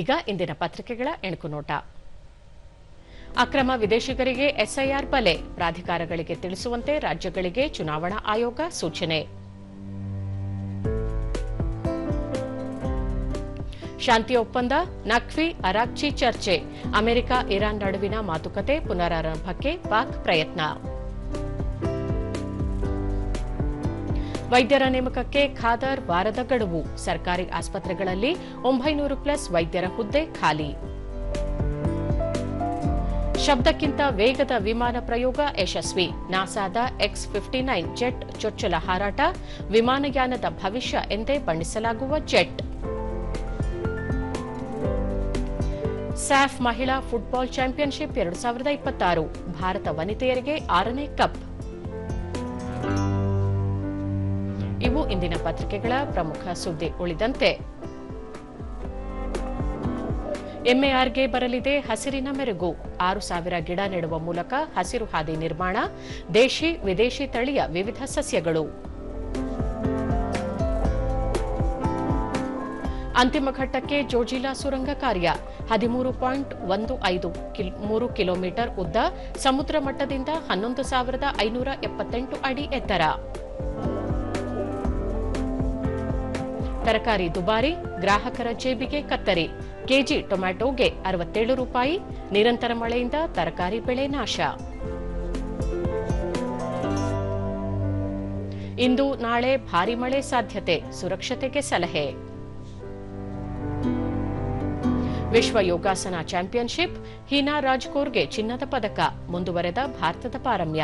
ಈಗ ಇಂದಿನ ಪತ್ರಿಕೆಗಳ ಎಣುಕು ನೋಟ. ಅಕ್ರಮ ವಿದೇಶಿಗರಿಗೆ ಎಸ್ಐಆರ್ ಬಲೆ, ಪ್ರಾಧಿಕಾರಗಳಿಗೆ ತಿಳಿಸುವಂತೆ ರಾಜ್ಯಗಳಿಗೆ ಚುನಾವಣಾ ಆಯೋಗ ಸೂಚನೆ. ಶಾಂತಿ ಒಪ್ಪಂದ, ನಖ್ವಿ ಅರಾಕ್ಚಿ ಚರ್ಚೆ, ಅಮೆರಿಕ ಇರಾನ್ ನಡುವಿನ ಮಾತುಕತೆ ಪುನರಾರಂಭಕ್ಕೆ ಪಾಕ್ ಪ್ರಯತ್ನ. ವೈದ್ಯರ ನೇಮಕಕ್ಕೆ ಖಾದರ್ ವಾರದ ಗಡುವು, ಸರ್ಕಾರಿ ಆಸ್ಪತ್ರೆಗಳಲ್ಲಿ 900+ ವೈದ್ಯರ ಹುದ್ದೆ ಖಾಲಿ. ಶಬ್ದಕ್ಕಿಂತ ವೇಗದ ವಿಮಾನ ಪ್ರಯೋಗ ಯಶಸ್ವಿ, ನಾಸಾದ X-59 ಜೆಟ್ ಚೊಚ್ಚಲ ಹಾರಾಟ, ವಿಮಾನಯಾನದ ಭವಿಷ್ಯ ಎಂದೇ ಬಣ್ಣಿಸಲಾಗುವ ಜೆಟ್. ಸ್ಯಾಫ್ ಮಹಿಳಾ ಫುಟ್ಬಾಲ್ ಚಾಂಪಿಯನ್ಶಿಪ್ 2026, ಭಾರತ ವನಿತೆಯರಿಗೆ 6ನೇ ಕಪ್. ಇವು ಇಂದಿನ ಪತ್ರಿಕೆಗಳ ಪ್ರಮುಖ ಸುದ್ದಿ. ಉಳಿದಂತೆ ಎಂಎಆರ್ಗೆ ಬರಲಿದೆ ಹಸಿರಿನ ಮೆರುಗು, 6,000 ಗಿಡ ನೆಡುವ ಮೂಲಕ ಹಸಿರು ಹಾದಿ ನಿರ್ಮಾಣ, ದೇಶಿ ವಿದೇಶಿ ತಳಿಯ ವಿವಿಧ ಸಸ್ಯಗಳು. ಅಂತಿಮ ಘಟ್ಟಕ್ಕೆ ಜೋಜಿಲಾ ಸುರಂಗ ಕಾರ್ಯ, 13.15 ಕಿಲೋಮೀಟರ್ ಉದ್ದ, ಸಮುದ್ರ ಮಟ್ಟದಿಂದ 11,578 ಅಡಿ ಎತ್ತರ. ತರಕಾರಿ ದುಬಾರಿ, ಗ್ರಾಹಕರ ಜೇಬಿಗೆ ಕತ್ತರಿ, ಕೆಜಿ ಟೊಮ್ಯಾಟೋಗೆ 67 ರೂಪಾಯಿ, ನಿರಂತರ ಮಳೆಯಿಂದ ತರಕಾರಿ ಬೆಳೆ ನಾಶ. ಇಂದು ನಾಳೆ ಭಾರೀ ಮಳೆ ಸಾಧ್ಯತೆ, ಸುರಕ್ಷತೆಗೆ ಸಲಹೆ. ವಿಶ್ವ ಯೋಗಾಸನ ಚಾಂಪಿಯನ್ಶಿಪ್, ಹೀನಾ ರಾಜ್ಕೋರ್ಗೆ ಚಿನ್ನದ ಪದಕ, ಮುಂದುವರೆದ ಭಾರತದ ಪಾರಮ್ಯ.